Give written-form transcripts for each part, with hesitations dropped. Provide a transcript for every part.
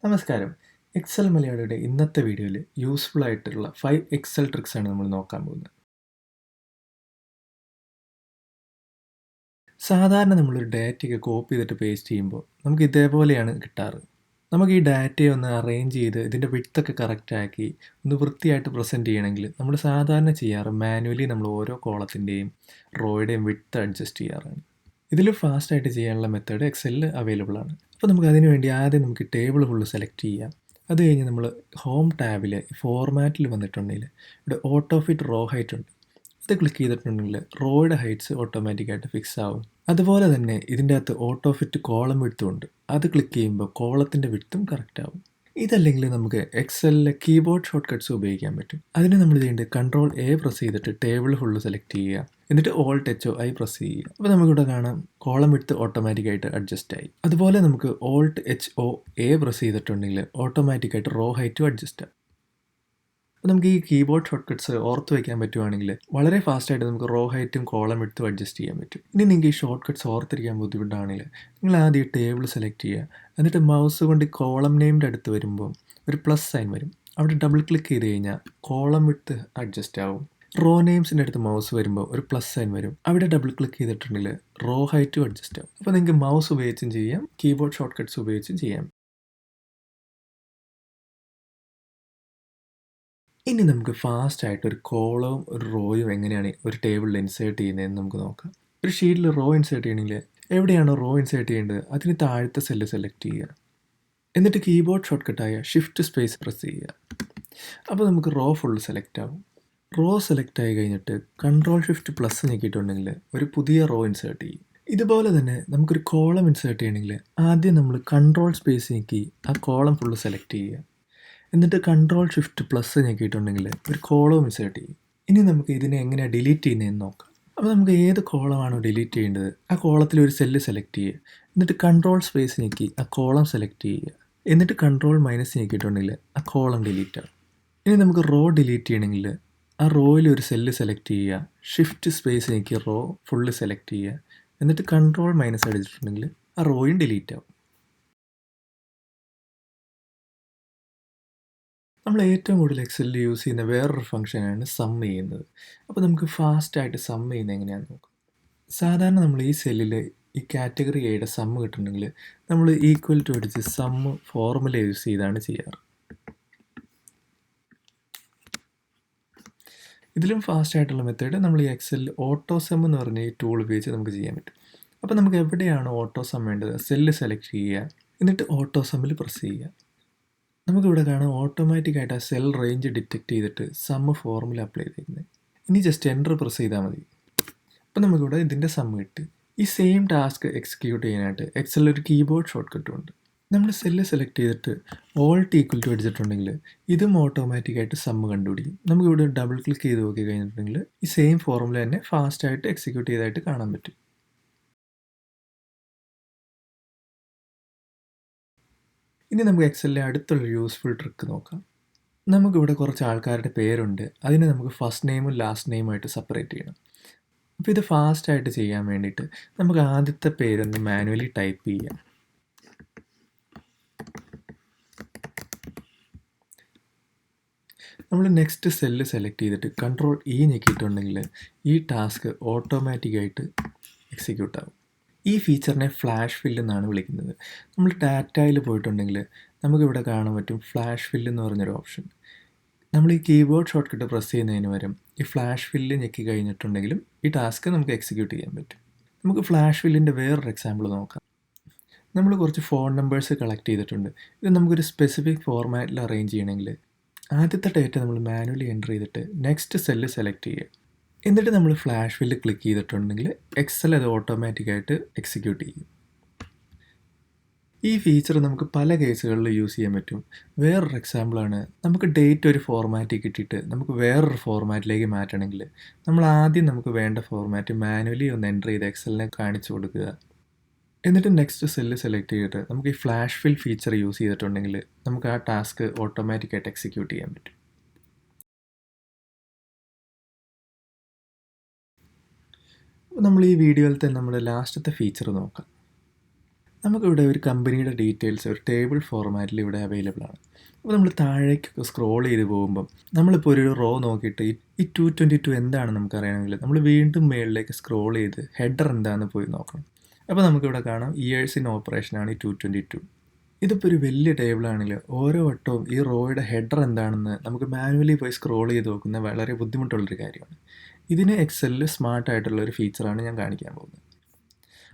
നമസ്കാരം. എക്സൽ മലയാളിയുടെ ഇന്നത്തെ വീഡിയോയിൽ യൂസ്ഫുൾ ആയിട്ടുള്ള 5 എക്സൽ ട്രിക്സ് ആണ് നമ്മൾ നോക്കാൻ പോകുന്നത്. സാധാരണ നമ്മളൊരു ഡാറ്റയൊക്കെ കോപ്പി ചെയ്തിട്ട് പേസ്റ്റ് ചെയ്യുമ്പോൾ നമുക്ക് ഇതേപോലെയാണ് കിട്ടാറ്. നമുക്ക് ഈ ഡാറ്റയെ ഒന്ന് അറേഞ്ച് ചെയ്ത് ഇതിൻ്റെ വിഡ്ത്തൊക്കെ കറക്റ്റ് ആക്കി ഒന്ന് വൃത്തിയായിട്ട് പ്രസൻറ്റ് ചെയ്യണമെങ്കിൽ നമ്മൾ സാധാരണ ചെയ്യാറ് മാനുവലി നമ്മൾ ഓരോ കോളത്തിൻ്റെയും റോയുടെയും വിഡ്ത്ത് അഡ്ജസ്റ്റ് ചെയ്യാറാണ്. ഇതിൽ ഫാസ്റ്റായിട്ട് ചെയ്യാനുള്ള മെത്തേഡ് എക്സലിൽ അവൈലബിൾ ആണ്. അപ്പോൾ നമുക്ക് അതിന് വേണ്ടി ആദ്യം നമുക്ക് ടേബിൾ ഫുള്ള് സെലക്ട് ചെയ്യാം. അത് കഴിഞ്ഞ് നമ്മൾ ഹോം ടാബിൽ ഫോർമാറ്റിൽ വന്നിട്ടുണ്ടെങ്കിൽ ഇവിടെ ഓട്ടോ ഫിറ്റ് റോ ഹൈറ്റ് ഉണ്ട്. അത് ക്ലിക്ക് ചെയ്തിട്ടുണ്ടെങ്കിൽ റോയുടെ ഹൈറ്റ്സ് ഓട്ടോമാറ്റിക്കായിട്ട് ഫിക്സ് ആവും. അതുപോലെ തന്നെ ഇതിൻ്റെ അകത്ത് ഓട്ടോ ഫിറ്റ് കോളം വിഡ്ത്തും ഉണ്ട്. അത് ക്ലിക്ക് ചെയ്യുമ്പോൾ കോളത്തിൻ്റെ വിഡ്ത്തും കറക്റ്റ് ആവും. ഇതല്ലെങ്കിൽ നമുക്ക് എക്സലിലെ കീബോർഡ് ഷോർട്ട് കട്ട്സ് ഉപയോഗിക്കാൻ പറ്റും. അതിന് നമ്മൾ ചെയ്യേണ്ടത് കൺട്രോൾ എ പ്രസ് ചെയ്തിട്ട് ടേബിൾ ഫുള്ള് സെലക്ട് ചെയ്യുക. എന്നിട്ട് ഓൾട്ട് എച്ച് ഐ പ്രസ് ചെയ്യുക. അപ്പോൾ നമുക്കിവിടെ കാണാം കോളം വിഡ്ത്ത് ഓട്ടോമാറ്റിക്കായിട്ട് അഡ്ജസ്റ്റ് ആയി. അതുപോലെ നമുക്ക് Alt H O A press ചെയ്തിട്ടുണ്ടെങ്കിൽ ഓട്ടോമാറ്റിക്കായിട്ട് റോ ഹൈറ്റും അഡ്ജസ്റ്റ് ആവും. അപ്പോൾ നമുക്ക് ഈ കീബോർഡ് ഷോർട്ട് കട്ട്സ് ഓർത്ത് വയ്ക്കാൻ പറ്റുവാണെങ്കിൽ വളരെ ഫാസ്റ്റായിട്ട് നമുക്ക് റോ ഹൈറ്റും കോളം വിഡ്ത്തും അഡ്ജസ്റ്റ് ചെയ്യാൻ പറ്റും. ഇനി നിങ്ങൾക്ക് ഈ ഷോർട്ട് കട്ട്സ് ഓർത്തിരിക്കാൻ ബുദ്ധിമുട്ടാണെങ്കിൽ നിങ്ങൾ ആദ്യം ഈ ടേബിൾ സെലക്ട് ചെയ്യുക. എന്നിട്ട് മൗസ് കൊണ്ട് കോളം നെയിമിൻ്റെ അടുത്ത് വരുമ്പോൾ ഒരു പ്ലസ് സൈൻ വരും. അവിടെ ഡബിൾ ക്ലിക്ക് ചെയ്ത് കഴിഞ്ഞാൽ കോളം വിഡ്ത്ത് അഡ്ജസ്റ്റ് ആവും. റോ നെയിംസിൻ്റെ അടുത്ത് മൗസ് വരുമ്പോൾ ഒരു പ്ലസ് സൈൻ വരും. അവിടെ ഡബിൾ ക്ലിക്ക് ചെയ്തിട്ടുണ്ടെങ്കിൽ റോ ഹൈറ്റും അഡ്ജസ്റ്റ് ആവും. അപ്പോൾ നിങ്ങൾക്ക് മൗസ് ഉപയോഗിച്ചും ചെയ്യാം, കീബോർഡ് ഷോർട്ട് കട്ട്സ് ഉപയോഗിച്ചും ചെയ്യാം. ഇനി നമുക്ക് ഫാസ്റ്റായിട്ട് ഒരു കോളവും ഒരു റോയും എങ്ങനെയാണ് ഒരു ടേബിളിൽ ഇൻസേർട്ട് ചെയ്യുന്നതെന്ന് നമുക്ക് നോക്കാം. ഒരു ഷീറ്റിൽ റോ ഇൻസേർട്ട് ചെയ്യണമെങ്കിൽ എവിടെയാണോ റോ ഇൻസേർട്ട് ചെയ്യേണ്ടത് അതിന് താഴത്തെ സെല്ല് സെലക്ട് ചെയ്യുക. എന്നിട്ട് കീബോർഡ് ഷോർട്ട് കട്ടായ ഷിഫ്റ്റ് സ്പേസ് പ്രസ് ചെയ്യുക. അപ്പോൾ നമുക്ക് റോ ഫുള്ള് സെലക്ട് ആവും. റോ സെലക്ട് ആയി കഴിഞ്ഞിട്ട് കൺട്രോൾ ഷിഫ്റ്റ് പ്ലസ് ഞെക്കിയിട്ടുണ്ടെങ്കിൽ ഒരു പുതിയ റോ ഇൻസേർട്ട് ചെയ്യും. ഇതുപോലെ തന്നെ നമുക്കൊരു കോളം ഇൻസേർട്ട് ചെയ്യണമെങ്കിൽ ആദ്യം നമ്മൾ കൺട്രോൾ സ്പേസ് ഞെക്കി ആ കോളം ഫുള്ള് സെലക്ട് ചെയ്യുക. എന്നിട്ട് കൺട്രോൾ ഷിഫ്റ്റ് പ്ലസ് ഞെക്കിയിട്ടുണ്ടെങ്കിൽ ഒരു കോളം ഇൻസേർട്ട് ചെയ്യും. ഇനി നമുക്ക് ഇതിനെ എങ്ങനെയാണ് ഡിലീറ്റ് ചെയ്യുന്നതെന്ന് നോക്കാം. അപ്പോൾ നമുക്ക് ഏത് കോളമാണോ ഡിലീറ്റ് ചെയ്യേണ്ടത് ആ കോളത്തിൽ ഒരു സെല്ല് സെലക്ട് ചെയ്യുക. എന്നിട്ട് കൺട്രോൾ സ്പേസ് ഞെക്കി ആ കോളം സെലക്ട് ചെയ്യുക. എന്നിട്ട് കൺട്രോൾ മൈനസ് ഞെക്കിയിട്ടുണ്ടെങ്കിൽ ആ കോളം ഡിലീറ്റ് ആവും. ഇനി നമുക്ക് റോ ഡിലീറ്റ് ചെയ്യണമെങ്കിൽ ആ റോയിൽ ഒരു സെല്ല് സെലക്ട് ചെയ്യുക. ഷിഫ്റ്റ് സ്പേസ് ഞെക്കി റോ ഫുള്ള് സെലക്ട് ചെയ്യുക. എന്നിട്ട് കൺട്രോൾ മൈനസ് അടിച്ചിട്ടുണ്ടെങ്കിൽ ആ റോയും ഡിലീറ്റ് ആവും. നമ്മൾ ഏറ്റവും കൂടുതൽ എക്സലിൽ യൂസ് ചെയ്യുന്ന വേറൊരു ഫംഗ്ഷനാണ് സം ചെയ്യുന്നത്. അപ്പോൾ നമുക്ക് ഫാസ്റ്റായിട്ട് സം ചെയ്യുന്നത് എങ്ങനെയാണെന്ന് നോക്കാം. സാധാരണ നമ്മൾ ഈ സെല്ലിൽ ഈ കാറ്റഗറി എയുടെ സം കിട്ടുന്നുണ്ടെങ്കിൽ നമ്മൾ ഈക്വൽ ടു അടിച്ച് സം ഫോർമുല യൂസ് ചെയ്താണ് ചെയ്യാറ്. ഇതിലും ഫാസ്റ്റായിട്ടുള്ള മെത്തേഡ് നമ്മൾ ഈ എക്സലിൽ ഓട്ടോസം എന്ന് പറഞ്ഞ ഈ ടൂൾ ഉപയോഗിച്ച് നമുക്ക് ചെയ്യാൻ പറ്റും. അപ്പോൾ നമുക്ക് എവിടെയാണോ ഓട്ടോസം വേണ്ടത് സെല്ല് സെലക്ട് ചെയ്യുക. എന്നിട്ട് ഓട്ടോസമ്മിൽ പ്രസ് ചെയ്യുക. നമുക്കിവിടെ കാണാം ഓട്ടോമാറ്റിക്കായിട്ട് ആ സെൽ റേഞ്ച് ഡിറ്റക്ട് ചെയ്തിട്ട് സം ഫോർമുല അപ്ലൈ ചെയ്തിരിക്കുന്നത്. ഇനി ജസ്റ്റ് എൻ്റർ പ്രസ് ചെയ്താൽ മതി. അപ്പോൾ നമുക്കിവിടെ ഇതിൻ്റെ സം കിട്ടി. ഈ സെയിം ടാസ്ക് എക്സിക്യൂട്ട് ചെയ്യാനായിട്ട് എക്സലിൽ ഒരു കീബോർഡ് ഷോർട്ട് കട്ട് ഉണ്ട്. നമ്മൾ സെല്ല് സെലക്ട് ചെയ്തിട്ട് ഓൾട്ട് ഈക്വൽ ടു അടിച്ചിട്ടുണ്ടെങ്കിൽ ഇതും ഓട്ടോമാറ്റിക്കായിട്ട് സം കണ്ടുപിടിക്കും. നമുക്കിവിടെ ഡബിൾ ക്ലിക്ക് ചെയ്ത് നോക്കി കഴിഞ്ഞിട്ടുണ്ടെങ്കിൽ ഈ സെയിം ഫോർമുല തന്നെ ഫാസ്റ്റായിട്ട് എക്സിക്യൂട്ട് ചെയ്തായിട്ട് കാണാൻ പറ്റും. ഇനി നമുക്ക് എക്സലിലെ അടുത്തുള്ള യൂസ്ഫുൾ ട്രിക്ക് നോക്കാം. നമുക്കിവിടെ കുറച്ച് ആൾക്കാരുടെ പേരുണ്ട്. അതിനെ നമുക്ക് ഫസ്റ്റ് നെയിമും ലാസ്റ്റ് നെയിമുമായിട്ട് സെപ്പറേറ്റ് ചെയ്യണം. അപ്പോൾ ഇത് ഫാസ്റ്റായിട്ട് ചെയ്യാൻ വേണ്ടിയിട്ട് നമുക്ക് ആദ്യത്തെ പേരൊന്ന് മാനുവലി ടൈപ്പ് ചെയ്യാം. നമ്മൾ നെക്സ്റ്റ് സെല്ല് സെലക്ട് ചെയ്തിട്ട് കൺട്രോൾ ഇ ഞെക്കിയിട്ടുണ്ടെങ്കിൽ ഈ ടാസ്ക് ഓട്ടോമാറ്റിക്കായിട്ട് എക്സിക്യൂട്ട് ആവും. ഈ ഫീച്ചറിനെ ഫ്ലാഷ് ഫില്ല് എന്നാണ് വിളിക്കുന്നത്. നമ്മൾ ഡാറ്റയിൽ പോയിട്ടുണ്ടെങ്കിൽ നമുക്കിവിടെ കാണാൻ പറ്റും ഫ്ലാഷ് ഫില്ല് എന്ന് പറഞ്ഞൊരു ഓപ്ഷൻ. നമ്മൾ ഈ കീബോർഡ് ഷോർട്ട് കട്ട് പ്രസ് ചെയ്യുന്നതിന് പകരം ഈ ഫ്ലാഷ് ഫില്ല് ഞെക്കി കഴിഞ്ഞിട്ടുണ്ടെങ്കിലും ഈ ടാസ്ക് നമുക്ക് എക്സിക്യൂട്ട് ചെയ്യാൻ പറ്റും. നമുക്ക് ഫ്ലാഷ് ഫില്ലിൻ്റെ വേറൊരു എക്സാമ്പിൾ നോക്കാം. നമ്മൾ കുറച്ച് ഫോൺ നമ്പേഴ്സ് കളക്ട് ചെയ്തിട്ടുണ്ട്. ഇത് നമുക്കൊരു സ്പെസിഫിക് ഫോർമാറ്റിൽ അറേഞ്ച് ചെയ്യണമെങ്കിൽ ആദ്യത്തെ ഡേറ്റ നമ്മൾ മാനുവലി എൻ്റർ ചെയ്തിട്ട് നെക്സ്റ്റ് സെല്ല് സെലക്ട് ചെയ്യുക. എന്നിട്ട് നമ്മൾ ഫ്ലാഷ് ഫില്ല് ക്ലിക്ക് ചെയ്തിട്ടുണ്ടെങ്കിൽ എക്സൽ അത് ഓട്ടോമാറ്റിക്കായിട്ട് എക്സിക്യൂട്ട് ചെയ്യും. ഈ ഫീച്ചർ നമുക്ക് പല കേസുകളിൽ യൂസ് ചെയ്യാൻ പറ്റും. വേറൊരു എക്സാമ്പിളാണ് നമുക്ക് ഡേറ്റ് ഒരു ഫോർമാറ്റിൽ കിട്ടിയിട്ട് നമുക്ക് വേറൊരു ഫോർമാറ്റിലേക്ക് മാറ്റണമെങ്കിൽ നമ്മൾ ആദ്യം നമുക്ക് വേണ്ട ഫോർമാറ്റ് മാനുവലി ഒന്ന് എൻ്റർ ചെയ്ത് എക്സലിനെ കാണിച്ചു കൊടുക്കുക. എന്നിട്ട് നെക്സ്റ്റ് സെല്ല് സെലക്ട് ചെയ്തിട്ട് നമുക്ക് ഈ ഫ്ലാഷ് ഫിൽ ഫീച്ചർ യൂസ് ചെയ്തിട്ടുണ്ടെങ്കിൽ നമുക്ക് ആ ടാസ്ക് ഓട്ടോമാറ്റിക്കായിട്ട് എക്സിക്യൂട്ട് ചെയ്യാൻ പറ്റും. നമ്മൾ ഈ വീഡിയോയിലത്തെ നമ്മുടെ ലാസ്റ്റത്തെ ഫീച്ചർ നോക്കാം. നമുക്കിവിടെ ഒരു കമ്പനിയുടെ ഡീറ്റെയിൽസ് ഒരു ടേബിൾ ഫോർമാറ്റിൽ ഇവിടെ അവൈലബിൾ ആണ്. അപ്പോൾ നമ്മൾ താഴേക്കൊക്കെ സ്ക്രോൾ ചെയ്ത് പോകുമ്പം നമ്മളിപ്പോൾ ഒരു റോ നോക്കിയിട്ട് ഈ 222 എന്താണെന്ന് നമുക്കറിയണമെങ്കിൽ നമ്മൾ വീണ്ടും മുകളിലേക്ക് സ്ക്രോൾ ചെയ്ത് ഹെഡർ എന്താണെന്ന് പോയി നോക്കണം. അപ്പോൾ നമുക്കിവിടെ കാണാം ഇയേഴ്സ് ഇൻ ഓപ്പറേഷനാണ് ഈ 222. ഇതിപ്പോൾ ഒരു വലിയ ടേബിളാണെങ്കിൽ ഓരോ വട്ടവും ഈ റോയുടെ ഹെഡർ എന്താണെന്ന് നമുക്ക് മാനുവലി പോയി സ്ക്രോൾ ചെയ്ത് നോക്കുന്ന വളരെ ബുദ്ധിമുട്ടുള്ളൊരു കാര്യമാണ്. ഇതിന് എക്സലിൽ സ്മാർട്ടായിട്ടുള്ള ഒരു ഫീച്ചറാണ് ഞാൻ കാണിക്കാൻ പോകുന്നത്.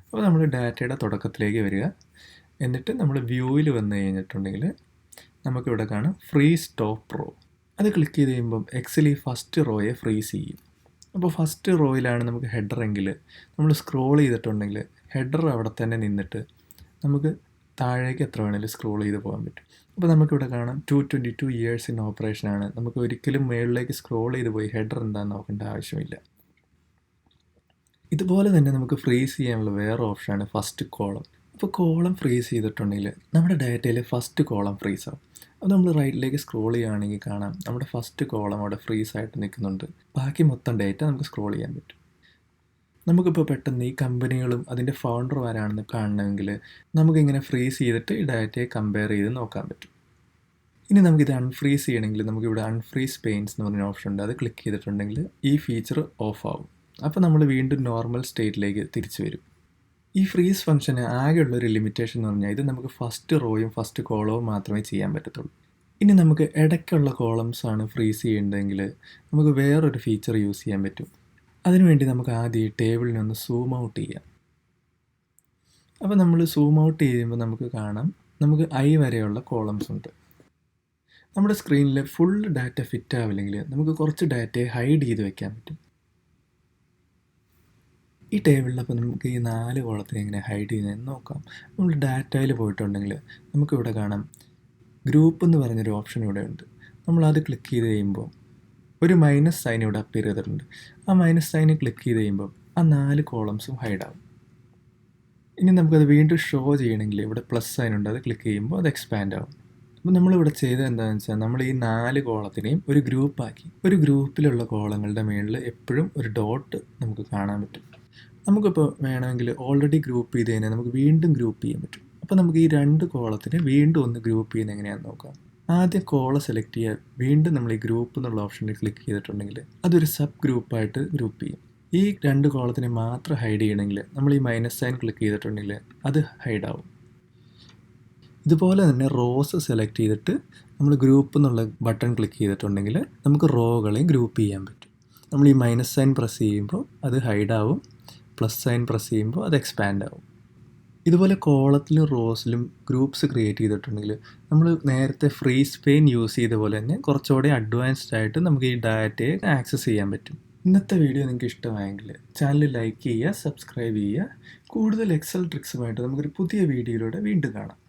അപ്പോൾ നമ്മൾ ഡാറ്റയുടെ തുടക്കത്തിലേക്ക് വരിക. എന്നിട്ട് നമ്മൾ വ്യൂവിൽ വന്നു കഴിഞ്ഞിട്ടുണ്ടെങ്കിൽ നമുക്കിവിടെ കാണാം ഫ്രീസ് ടോപ്പ് റോ. അത് ക്ലിക്ക് ചെയ്ത് കഴിയുമ്പം എക്സൽ ഈ ഫസ്റ്റ് റോയെ ഫ്രീസ് ചെയ്യും. അപ്പോൾ ഫസ്റ്റ് റോയിലാണ് നമുക്ക് ഹെഡർ എങ്കിൽ നമ്മൾ സ്ക്രോൾ ചെയ്തിട്ടുണ്ടെങ്കിൽ ഹെഡർ അവിടെ തന്നെ നിന്നിട്ട് നമുക്ക് താഴേക്ക് എത്ര വേണമെങ്കിലും സ്ക്രോൾ ചെയ്ത് പോകാൻ പറ്റും. അപ്പോൾ നമുക്കിവിടെ കാണാം 222 ഇയേഴ്സ് ഇൻ ഓപ്പറേഷനാണ്. നമുക്ക് ഒരിക്കലും മുകളിലേക്ക് സ്ക്രോൾ ചെയ്ത് പോയി ഹെഡർ എന്താണെന്ന് നോക്കേണ്ട ആവശ്യമില്ല. ഇതുപോലെ തന്നെ നമുക്ക് ഫ്രീസ് ചെയ്യാനുള്ള വേറെ ഓപ്ഷനാണ് ഫസ്റ്റ് കോളം. അപ്പോൾ കോളം ഫ്രീസ് ചെയ്തിട്ടുണ്ടെങ്കിൽ നമ്മുടെ ഡാറ്റയിൽ ഫസ്റ്റ് കോളം ഫ്രീസ് ആവും. അപ്പോൾ നമ്മൾ റൈറ്റിലേക്ക് സ്ക്രോൾ ചെയ്യുകയാണെങ്കിൽ കാണാം നമ്മുടെ ഫസ്റ്റ് കോളം അവിടെ ഫ്രീസ് ആയിട്ട് നിൽക്കുന്നുണ്ട്. ബാക്കി മൊത്തം ഡാറ്റ നമുക്ക് സ്ക്രോൾ ചെയ്യാൻ പറ്റും. നമുക്കിപ്പോൾ പെട്ടെന്ന് ഈ കമ്പനികളും അതിൻ്റെ ഫൗണ്ടറും ആരാണെന്ന് കാണണമെങ്കിൽ നമുക്കിങ്ങനെ ഫ്രീസ് ചെയ്തിട്ട് ഈ ഡാറ്റയെ കമ്പയർ ചെയ്ത് നോക്കാൻ പറ്റും. ഇനി നമുക്കിത് അൺഫ്രീസ് ചെയ്യണമെങ്കിൽ നമുക്കിവിടെ അൺഫ്രീസ് പെയിൻസ് എന്ന് പറഞ്ഞ ഓപ്ഷൻ ഉണ്ട്. അത് ക്ലിക്ക് ചെയ്തിട്ടുണ്ടെങ്കിൽ ഈ ഫീച്ചർ ഓഫ് ആവും. അപ്പോൾ നമ്മൾ വീണ്ടും നോർമൽ സ്റ്റേറ്റിലേക്ക് തിരിച്ചു വരും. ഈ ഫ്രീസ് ഫംഗ്ഷന് ആകെയുള്ളൊരു ലിമിറ്റേഷൻ എന്ന് പറഞ്ഞാൽ ഇത് നമുക്ക് ഫസ്റ്റ് റോയും ഫസ്റ്റ് കോളവും മാത്രമേ ചെയ്യാൻ പറ്റത്തുള്ളൂ. ഇനി നമുക്ക് ഇടയ്ക്കുള്ള കോളംസ് ആണ് ഫ്രീസ് ചെയ്യേണ്ടതെങ്കിൽ നമുക്ക് വേറൊരു ഫീച്ചർ യൂസ് ചെയ്യാൻ പറ്റും. അതിനുവേണ്ടി നമുക്ക് ആദ്യം ഈ ടേബിളിനെ ഒന്ന് സൂം ഔട്ട് ചെയ്യാം. അപ്പോൾ നമ്മൾ സൂം ഔട്ട് ചെയ്യുമ്പോൾ നമുക്ക് കാണാം നമുക്ക് ഐ വരെയുള്ള കോളംസ് ഉണ്ട്. നമ്മുടെ സ്ക്രീനിൽ ഫുൾ ഡാറ്റ ഫിറ്റ് ആവില്ലെങ്കിൽ നമുക്ക് കുറച്ച് ഡാറ്റയെ ഹൈഡ് ചെയ്ത് വെക്കാൻ പറ്റും. ഈ ടേബിളിൽ അപ്പോൾ നമുക്ക് ഈ 4 കോളത്തിനെ എങ്ങനെ ഹൈഡ് ചെയ്യുന്നതെന്ന് നോക്കാം. നമ്മൾ ഡാറ്റയിൽ പോയിട്ടുണ്ടെങ്കിൽ നമുക്കിവിടെ കാണാം ഗ്രൂപ്പ് എന്ന് പറഞ്ഞൊരു ഓപ്ഷൻ ഇവിടെ ഉണ്ട്. നമ്മളത് ക്ലിക്ക് ചെയ്ത് കഴിയുമ്പോൾ ഒരു മൈനസ് സൈൻ ഇവിടെ അപ്പിയർ ചെയ്തിട്ടുണ്ട്. ആ മൈനസ് സൈന് ക്ലിക്ക് ചെയ്ത് കഴിയുമ്പോൾ ആ 4 കോളംസും ഹൈഡാവും. ഇനി നമുക്കത് വീണ്ടും ഷോ ചെയ്യണമെങ്കിൽ ഇവിടെ പ്ലസ് സൈൻ ഉണ്ട്. അത് ക്ലിക്ക് ചെയ്യുമ്പോൾ അത് എക്സ്പാൻഡ് ആവും. അപ്പോൾ നമ്മളിവിടെ ചെയ്തത് എന്താണെന്ന് വെച്ചാൽ നമ്മൾ ഈ 4 കോളത്തിനെയും ഒരു ഗ്രൂപ്പാക്കി. ഒരു ഗ്രൂപ്പിലുള്ള കോളങ്ങളുടെ മുകളിൽ എപ്പോഴും ഒരു ഡോട്ട് നമുക്ക് കാണാൻ പറ്റും. നമുക്കിപ്പോൾ വേണമെങ്കിൽ ഓൾറെഡി ഗ്രൂപ്പ് ചെയ്ത് കഴിഞ്ഞാൽ നമുക്ക് വീണ്ടും ഗ്രൂപ്പ് ചെയ്യാൻ പറ്റും. അപ്പോൾ നമുക്ക് ഈ 2 കോളത്തിനെ വീണ്ടും ഒന്ന് ഗ്രൂപ്പ് ചെയ്യുന്നത് എങ്ങനെയാണെന്ന് നോക്കാം. ആദ്യം കോളം സെലക്ട് ചെയ്യുക. വീണ്ടും നമ്മൾ ഈ ഗ്രൂപ്പ് എന്നുള്ള ഓപ്ഷനിൽ ക്ലിക്ക് ചെയ്തിട്ടുണ്ടെങ്കിൽ അതൊരു സബ് ഗ്രൂപ്പായിട്ട് ഗ്രൂപ്പ് ചെയ്യും. ഈ 2 കോളത്തിനെ മാത്രം ഹൈഡ് ചെയ്യണമെങ്കിൽ നമ്മൾ ഈ മൈനസ് സൈൻ ക്ലിക്ക് ചെയ്തിട്ടുണ്ടെങ്കിൽ അത് ഹൈഡാവും. ഇതുപോലെ തന്നെ റോസ് സെലക്ട് ചെയ്തിട്ട് നമ്മൾ ഗ്രൂപ്പ് എന്നുള്ള ബട്ടൺ ക്ലിക്ക് ചെയ്തിട്ടുണ്ടെങ്കിൽ നമുക്ക് റോകളെയും ഗ്രൂപ്പ് ചെയ്യാൻ പറ്റും. നമ്മൾ ഈ മൈനസ് സൈൻ പ്രസ് ചെയ്യുമ്പോൾ അത് ഹൈഡാവും. പ്ലസ് സൈൻ പ്രസ് ചെയ്യുമ്പോൾ അത് എക്സ്പാൻഡ് ആവും. ഇതുപോലെ കോളത്തിലും റോസിലും ഗ്രൂപ്പ്സ് ക്രിയേറ്റ് ചെയ്തിട്ടുണ്ടെങ്കിൽ നമ്മൾ നേരത്തെ ഫ്രീസ് പെയിൻ യൂസ് ചെയ്ത പോലെ തന്നെ കുറച്ചുകൂടി അഡ്വാൻസ്ഡ് ആയിട്ട് നമുക്ക് ഈ ഡാറ്റയെ ആക്സസ് ചെയ്യാൻ പറ്റും. ഇന്നത്തെ വീഡിയോ നിങ്ങൾക്ക് ഇഷ്ടമായെങ്കിൽ ചാനൽ ലൈക്ക് ചെയ്യുക, സബ്സ്ക്രൈബ് ചെയ്യുക. കൂടുതൽ എക്സൽ ട്രിക്സുമായിട്ട് നമുക്കൊരു പുതിയ വീഡിയോയിലൂടെ വീണ്ടും കാണാം.